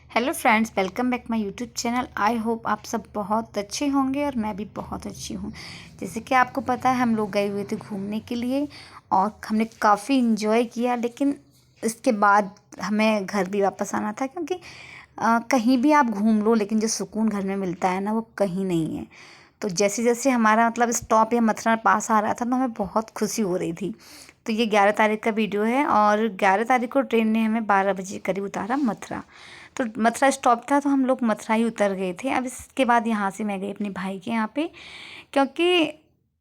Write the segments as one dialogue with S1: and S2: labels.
S1: Hello friends, welcome back my YouTube channel. I hope आप सब बहुत अच्छे होंगे और मैं भी बहुत अच्छी हूँ। जैसे कि आपको पता है, हम लोग गए हुए थे घूमने के लिए और हमने काफ़ी इन्जॉय किया। लेकिन इसके बाद हमें घर भी वापस आना था, क्योंकि कहीं भी आप घूम लो लेकिन जो सुकून घर में मिलता है ना, वो कहीं नहीं है। तो जैसे जैसे हमारा मतलब स्टॉप या मथुरा पास आ रहा था तो हमें बहुत खुशी हो रही थी। तो ये 11 तारीख का वीडियो है और 11 तारीख को ट्रेन ने हमें 12 बजे करीब उतारा मथुरा। तो मथुरा स्टॉप था तो हम लोग मथुरा ही उतर गए थे। अब इसके बाद यहाँ से मैं गई अपने भाई के यहाँ पे, क्योंकि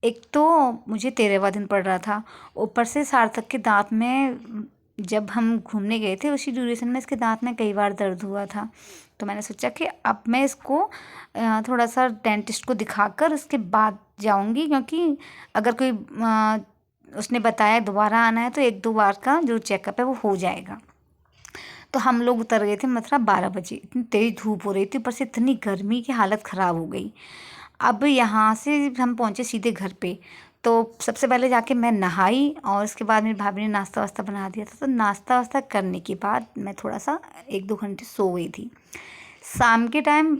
S1: एक तो मुझे 13वां दिन पड़ रहा था, ऊपर से सार्थक के दांत में जब हम घूमने गए थे उसी ड्यूरेशन में इसके दांत में कई बार दर्द हुआ था। तो मैंने सोचा कि अब मैं इसको थोड़ा सा डेंटिस्ट को दिखाकर उसके बाद जाऊंगी, क्योंकि अगर कोई उसने बताया दोबारा आना है तो 1-2 बार का जो चेकअप है वो हो जाएगा। तो हम लोग उतर गए थे मथुरा 12 बजे। इतनी तेज़ धूप हो रही थी, ऊपर से इतनी गर्मी की हालत ख़राब हो गई। अब यहाँ से हम पहुँचे सीधे घर पे। तो सबसे पहले जाके मैं नहाई और उसके बाद मेरी भाभी ने नाश्ता वास्ता बना दिया था। तो नाश्ता वास्ता करने के बाद मैं थोड़ा सा 1-2 घंटे सो गई थी। शाम के टाइम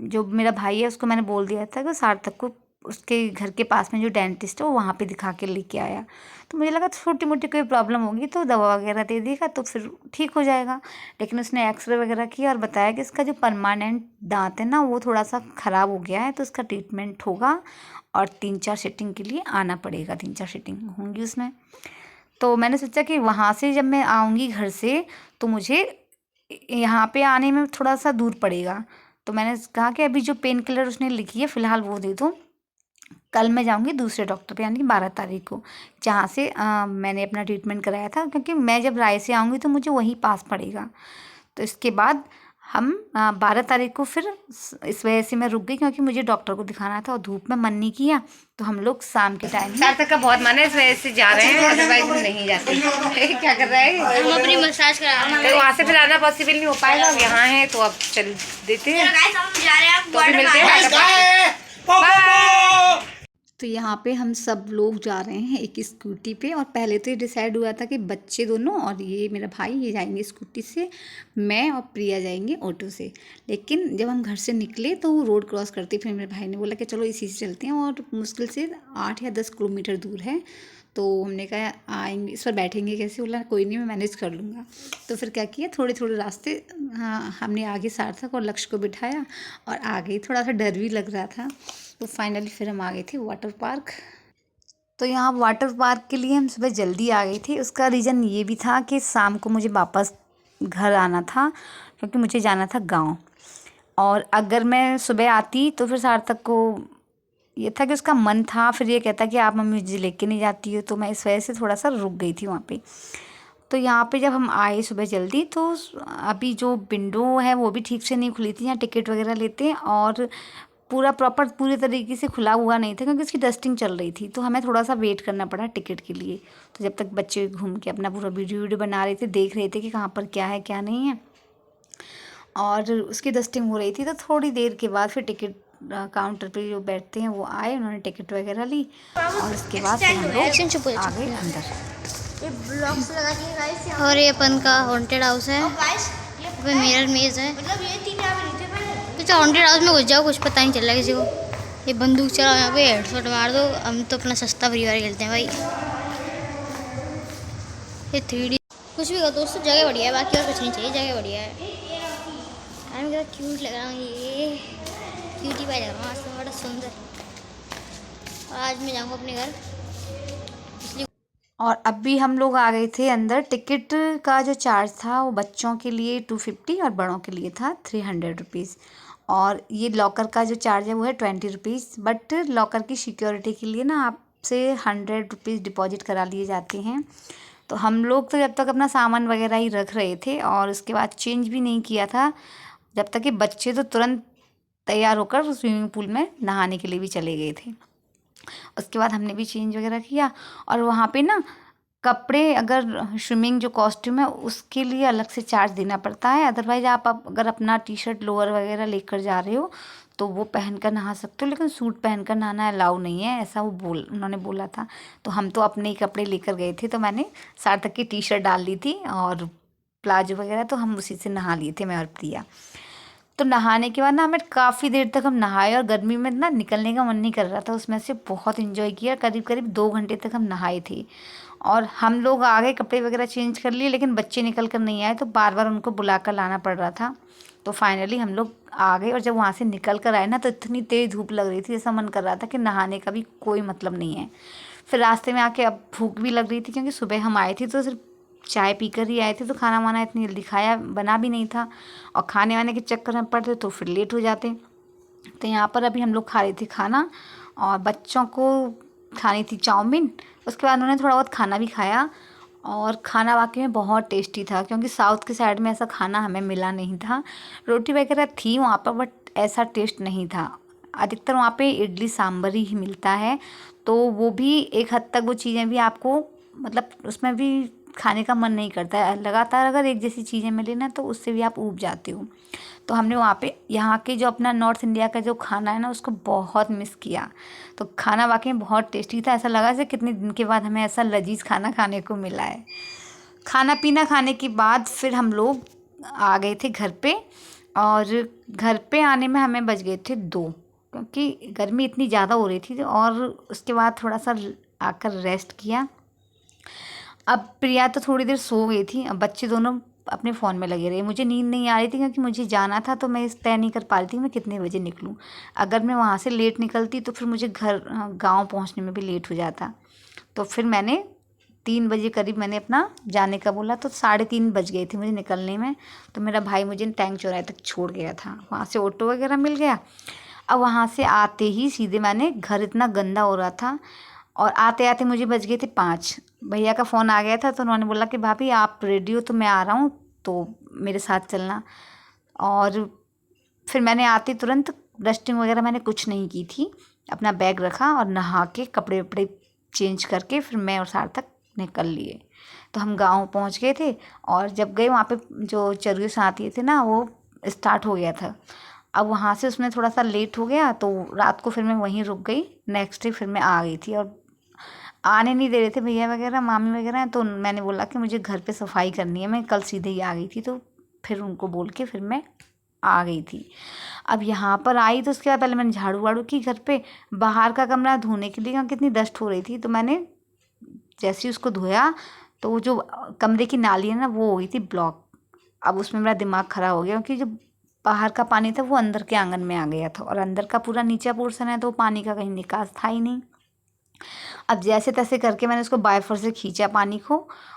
S1: जो मेरा भाई है उसको मैंने बोल दिया था कि सार्थक को उसके घर के पास में जो डेंटिस्ट है वो वहाँ पे दिखा के लेके आया। तो मुझे लगा छोटी मोटी कोई प्रॉब्लम होगी तो दवा वगैरह दे देगा तो फिर ठीक हो जाएगा। लेकिन उसने एक्सरे वगैरह किया और बताया कि इसका जो परमानेंट दांत है ना वो थोड़ा सा ख़राब हो गया है, तो इसका ट्रीटमेंट होगा और 3-4 सीटिंग के लिए आना पड़ेगा। 3-4 सीटिंग होंगी उसमें। तो मैंने सोचा कि वहाँ से जब मैं आऊँगी घर से तो मुझे यहाँ पे आने में थोड़ा सा दूर पड़ेगा। तो मैंने कहा कि अभी जो पेन किलर उसने लिखी है फ़िलहाल वो दे दो। कल मैं जाऊँगी दूसरे डॉक्टर पे, यानी कि 12 तारीख को, जहाँ से मैंने अपना ट्रीटमेंट कराया था, क्योंकि मैं जब राय से आऊँगी तो मुझे वहीं पास पड़ेगा। तो इसके बाद हम 12 तारीख को फिर इस वजह से मैं रुक गई, क्योंकि मुझे डॉक्टर को दिखाना था और धूप में मन नहीं किया। तो हम लोग शाम के टाइम सार्थक का बहुत मन है, इस वजह से जा रहे हैं, अदरवाइज हम नहीं जाते। क्या कर रहा है?
S2: हम अपनी मसाज करा रहे हैं।
S1: तो वहाँ से फिर आना पॉसिबल नहीं हो पाएगा। अब यहाँ है तो अब चल देते हैं। तो अभी मिलते हैं। बाय। तो यहाँ पे हम सब लोग जा रहे हैं एक स्कूटी पे। और पहले तो ये डिसाइड हुआ था कि बच्चे दोनों और ये मेरा भाई ये जाएंगे स्कूटी से, मैं और प्रिया जाएंगे ऑटो से। लेकिन जब हम घर से निकले तो वो रोड क्रॉस करते फिर मेरे भाई ने बोला कि चलो इसी से चलते हैं, और मुश्किल से 8 या 10 किलोमीटर दूर है। तो हमने कहा आएंगे, इस पर बैठेंगे कैसे? बोला कोई नहीं, मैं मैनेज कर लूँगा। तो फिर क्या किया, थोड़े थोड़े रास्ते हमने आगे सार्थक और लक्ष्य को बिठाया और आगे थोड़ा सा डर भी लग रहा था। तो फाइनली फिर हम आ गए थे वाटर पार्क। तो यहाँ वाटर पार्क के लिए हम सुबह जल्दी आ गई थी। उसका रीज़न ये भी था कि शाम को मुझे वापस घर आना था, क्योंकि मुझे जाना था गांव। और अगर मैं सुबह आती तो फिर सार्थक को ये था कि उसका मन था, फिर ये कहता कि आप मम्मी मुझे लेके नहीं जाती हो। तो मैं इस वजह से थोड़ा सा रुक गई थी वहाँ पे। तो यहाँ पे जब हम आए सुबह जल्दी तो अभी जो विंडो है वो भी ठीक से नहीं खुली थी, यहाँ टिकट वगैरह लेते हैं, और पूरा प्रॉपर पूरी तरीके से खुला हुआ नहीं था, क्योंकि इसकी डस्टिंग चल रही थी। तो हमें थोड़ा सा वेट करना पड़ा टिकट के लिए। तो जब तक बच्चे घूम के अपना पूरा वीडियो बना रहे थे, देख रहे थे कि कहाँ पर क्या है क्या नहीं है, और उसकी डस्टिंग हो रही थी। तो थोड़ी देर के बाद फिर टिकट काउंटर पे जो बैठते हैं वो आए, उन्होंने टिकट वगैरह ली और उसके बाद फिर हम लोग आ गए अंदर।
S2: ये ब्लॉक्स लगा के गाइस यहाँ, और ये अपन का हॉन्टेड हाउस है। ये मिरर मेज है। मतलब ये 3 यहाँ पे नीचे पे तो हॉन्टेड हाउस में घुस जाओ, कुछ पता नहीं चल रहा किसी को। ये बंदूक चलाओ, यहाँ पे हेडशॉट मार दो। हम तो अपना सस्ता फ्री फायर खेलते हैं भाई। ये 3D कुछ भी करो दोस्तों, जगह बढ़िया है, बाकी और कुछ नहीं चाहिए, जगह बढ़िया है। यार मेरा क्यूट लग रहा है, ये क्यूटी पाई लग रहा हूँ आज तो, बड़ा सुंदर। और आज मैं जाऊँगा अपने घर।
S1: और अभी हम लोग आ गए थे अंदर। टिकट का जो चार्ज था वो बच्चों के लिए 250 और बड़ों के लिए था 300 रुपीज़। और ये लॉकर का जो चार्ज है वो है 20 रुपीज़। बट लॉकर की सिक्योरिटी के लिए ना आपसे 100 रुपीज़ डिपॉजिट करा लिए जाते हैं। तो हम लोग तो जब तक अपना सामान वगैरह ही रख रहे थे और उसके बाद चेंज भी नहीं किया था, जब तक कि बच्चे तो तुरंत तैयार होकर स्विमिंग पूल में नहाने के लिए भी चले गए थे। उसके बाद हमने भी चेंज वगैरह किया। और वहाँ पे ना कपड़े, अगर स्विमिंग जो कॉस्ट्यूम है उसके लिए अलग से चार्ज देना पड़ता है। अदरवाइज आप अगर अपना टी शर्ट लोअर वगैरह लेकर जा रहे हो तो वो पहन कर नहा सकते हो, लेकिन सूट पहन कर नहाना अलाउ नहीं है, ऐसा उन्होंने बोला था। तो हम तो अपने ही कपड़े लेकर गए थे। तो मैंने सार्थक की टी शर्ट डाल ली थी और प्लाजो वगैरह, तो हम उसी से नहा लिए थे मैं और प्रिया। तो नहाने के बाद ना हमें काफ़ी देर तक हम नहाए और गर्मी में ना निकलने का मन नहीं कर रहा था, उसमें से बहुत इन्जॉय किया। करीब करीब 2 घंटे तक हम नहाए थे और हम लोग आ गए, कपड़े वगैरह चेंज कर लिए, लेकिन बच्चे निकल कर नहीं आए तो बार बार उनको बुला कर लाना पड़ रहा था। तो फाइनली हम लोग आ गए और जब वहाँ से निकल कर आए ना तो इतनी तेज़ धूप लग रही थी, ऐसा मन कर रहा था कि नहाने का भी कोई मतलब नहीं है। फिर रास्ते में आके अब भूख भी लग रही थी, क्योंकि सुबह हम आए थे तो सिर्फ चाय पी कर ही आए थे, तो खाना वाना इतनी जल्दी खाया बना भी नहीं था और खाने वाने के चक्कर में पड़ते तो फिर लेट हो जाते। तो यहाँ पर अभी हम लोग खा रहे थे खाना और बच्चों को खानी थी चाउमीन। उसके बाद उन्होंने थोड़ा बहुत खाना भी खाया और खाना वाकई में बहुत टेस्टी था, क्योंकि साउथ की साइड में ऐसा खाना हमें मिला नहीं था। रोटी वगैरह थी वहाँ पर बट ऐसा टेस्ट नहीं था। अधिकतर वहाँ पे इडली सांभर ही मिलता है, तो वो भी एक हद तक वो चीज़ें भी आपको मतलब उसमें भी खाने का मन नहीं करता है। लगातार अगर एक जैसी चीज़ें मिले ना तो उससे भी आप ऊब जाते हो। तो हमने वहाँ पे यहाँ के जो अपना नॉर्थ इंडिया का जो खाना है ना उसको बहुत मिस किया। तो खाना वाकई में बहुत टेस्टी था, ऐसा लगा जैसे कितने दिन के बाद हमें ऐसा लजीज खाना खाने को मिला है। खाना पीना खाने के बाद फिर हम लोग आ गए थे घर पे और घर पे आने में हमें बज गए थे 2, क्योंकि गर्मी इतनी ज़्यादा हो रही थी। और उसके बाद थोड़ा सा आकर रेस्ट किया। अब प्रिया तो थोड़ी देर सो गई थी, अब बच्चे दोनों अपने फ़ोन में लगे रहे। मुझे नींद नहीं आ रही थी क्योंकि मुझे जाना था, तो मैं तय नहीं कर पा रही थी मैं कितने बजे निकलूँ। अगर मैं वहाँ से लेट निकलती तो फिर मुझे गाँव पहुँचने में भी लेट हो जाता। तो फिर मैंने 3 बजे करीब मैंने अपना जाने का बोला, तो 3:30 बज गए थे मुझे निकलने में। तो मेरा भाई मुझे टैंक चौराहे तक छोड़ गया था, वहाँ से ऑटो वगैरह मिल गया। अब वहाँ से आते ही सीधे मैंने घर, इतना गंदा हो रहा था और आते आते मुझे बज गए थे 5। भैया का फ़ोन आ गया था तो उन्होंने बोला कि भाभी आप रेडी हो तो मैं आ रहा हूँ, तो मेरे साथ चलना। और फिर मैंने आते तुरंत डस्टिंग वगैरह मैंने कुछ नहीं की थी, अपना बैग रखा और नहा के कपड़े वपड़े चेंज करके फिर मैं और सार्थक निकल लिए। तो हम गांव पहुंच गए थे और जब गए वहाँ पे जो चरखी साथी थे ना वो स्टार्ट हो गया था। अब वहाँ से उसमें थोड़ा सा लेट हो गया तो रात को फिर मैं वहीं रुक गई। नेक्स्ट डे फिर मैं आ गई थी और आने नहीं दे रहे थे भैया वगैरह मामी वगैरह, तो मैंने बोला कि मुझे घर पे सफाई करनी है, मैं कल सीधे ही आ गई थी। तो फिर उनको बोल के फिर मैं आ गई थी। अब यहाँ पर आई तो उसके बाद पहले मैंने झाड़ू वाड़ू की घर पे, बाहर का कमरा धोने के लिए, कितनी डस्ट हो रही थी। तो मैंने जैसे ही उसको धोया तो वो जो कमरे की नाली है ना वो हो गई थी ब्लॉक। अब उसमें मेरा दिमाग ख़राब हो गया क्योंकि जो बाहर का पानी था वो अंदर के आंगन में आ गया था और अंदर का पूरा नीचा पोर्शन है तो पानी का कहीं निकास था ही नहीं। अब जैसे तैसे करके मैंने उसको बाइफर से खींचा पानी को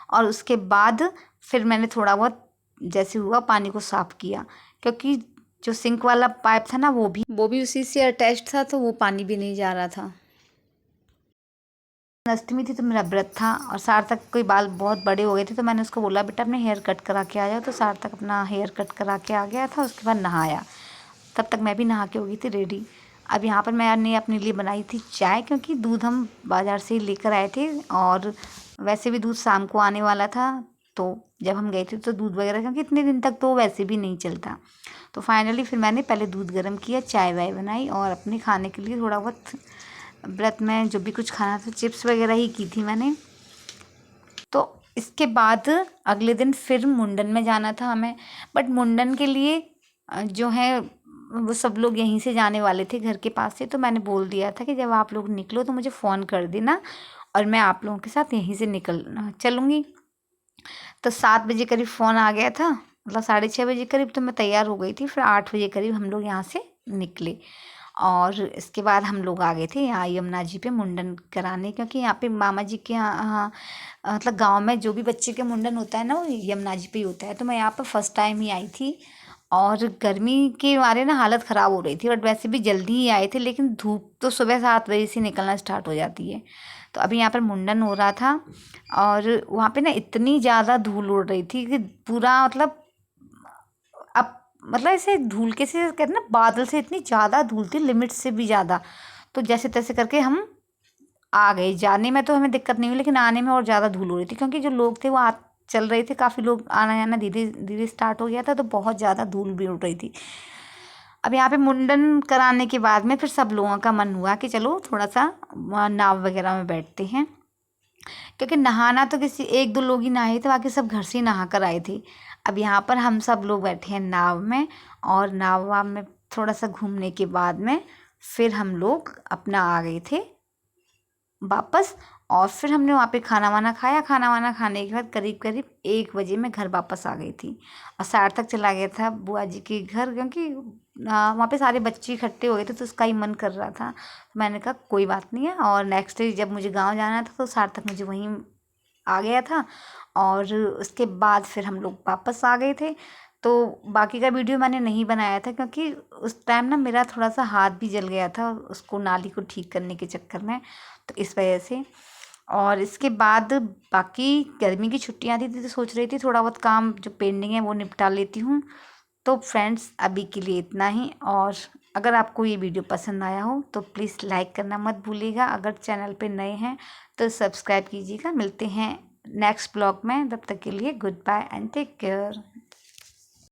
S1: और उसके बाद फिर मैंने थोड़ा बहुत जैसे हुआ पानी को साफ़ किया, क्योंकि जो सिंक वाला पाइप था ना वो भी उसी से अटैच था, तो वो पानी भी नहीं जा रहा था। अष्टमी थी तो मेरा व्रत था और सार्थक के बाल बहुत बड़े हो गए थे, तो मैंने उसको बोला बेटा अपने हेयर कट करा के आ जाओ। तो सार्थक अपना हेयर कट करा के आ गया था, उसके बाद नहाया। तब तक मैं भी नहा के हो गई थी रेडी। अब यहाँ पर मैंने अपने लिए बनाई थी चाय, क्योंकि दूध हम बाज़ार से ही लेकर आए थे और वैसे भी दूध शाम को आने वाला था। तो जब हम गए थे तो दूध वगैरह, क्योंकि इतने दिन तक तो वैसे भी नहीं चलता। तो फाइनली फिर मैंने पहले दूध गर्म किया, चाय वाय बनाई और अपने खाने के लिए थोड़ा बहुत व्रत में जो भी कुछ खाना था चिप्स वगैरह ही की थी मैंने। तो इसके बाद अगले दिन फिर मुंडन में जाना था हमें, बट मुंडन के लिए जो है वो सब लोग यहीं से जाने वाले थे घर के पास से। तो मैंने बोल दिया था कि जब आप लोग निकलो तो मुझे फ़ोन कर देना और मैं आप लोगों के साथ यहीं से निकल चलूँगी। तो 7 बजे करीब फ़ोन आ गया था, मतलब 6:30 बजे करीब तो मैं तैयार हो गई थी। फिर 8 बजे करीब हम लोग यहाँ से निकले और इसके बाद हम लोग आ गए थे यहाँ यमुना जी पे मुंडन कराने, क्योंकि यहाँ पे मामा जी के यहाँ मतलब गांव में जो भी बच्चे के मुंडन होता है ना वो यमुना जी पे ही होता है। तो मैं यहाँ पर फर्स्ट टाइम ही आई थी और गर्मी के मारे ना हालत ख़राब हो रही थी, बट वैसे भी जल्दी ही आए थे, लेकिन धूप तो सुबह 7 बजे से निकलना स्टार्ट हो जाती है। तो अभी यहाँ पर मुंडन हो रहा था और वहाँ पे ना इतनी ज़्यादा धूल उड़ रही थी कि पूरा मतलब अब मतलब ऐसे धूल के से कहते ना बादल से इतनी ज़्यादा धूल थी, लिमिट से भी ज़्यादा। तो जैसे तैसे करके हम आ गए। जाने में तो हमें दिक्कत नहीं हुई, लेकिन आने में और ज़्यादा धूल हो रही थी, क्योंकि जो लोग थे वो चल रहे थे, काफ़ी लोग आना जाना धीरे धीरे स्टार्ट हो गया था, तो बहुत ज़्यादा धूल भी उड़ रही थी। अब यहाँ पे मुंडन कराने के बाद में फिर सब लोगों का मन हुआ कि चलो थोड़ा सा नाव वगैरह में बैठते हैं, क्योंकि नहाना तो किसी 1-2 लोग ही नहाए थे, बाकी सब घर से ही नहा कर आए थे। अब यहाँ पर हम सब लोग बैठे हैं नाव में, और नाव में थोड़ा सा घूमने के बाद में फिर हम लोग अपना आ गए थे वापस। और फिर हमने वहाँ पे खाना वाना खाया। खाना वाना खाने के बाद करीब करीब 1 बजे मैं घर वापस आ गई थी। और सार्थक चला गया था बुआ जी के घर, क्योंकि वहाँ पे सारे बच्चे इकट्ठे हो गए थे तो उसका ही मन कर रहा था। तो मैंने कहा कोई बात नहीं है। और नेक्स्ट डे जब मुझे गाँव जाना था तो सार्थक मुझे वहीं आ गया था, और उसके बाद फिर हम लोग वापस आ गए थे। तो बाकी का वीडियो मैंने नहीं बनाया था, क्योंकि उस टाइम ना मेरा थोड़ा सा हाथ भी जल गया था उसको नाली को ठीक करने के चक्कर में, तो इस वजह से। और इसके बाद बाकी गर्मी की छुट्टियां थी तो सोच रही थी थोड़ा बहुत काम जो पेंडिंग है वो निपटा लेती हूँ। तो फ्रेंड्स अभी के लिए इतना ही। और अगर आपको ये वीडियो पसंद आया हो तो प्लीज़ लाइक करना मत भूलिएगा। अगर चैनल पे नए हैं तो सब्सक्राइब कीजिएगा। मिलते हैं नेक्स्ट ब्लॉग में, तब तक के लिए goodbye and take care.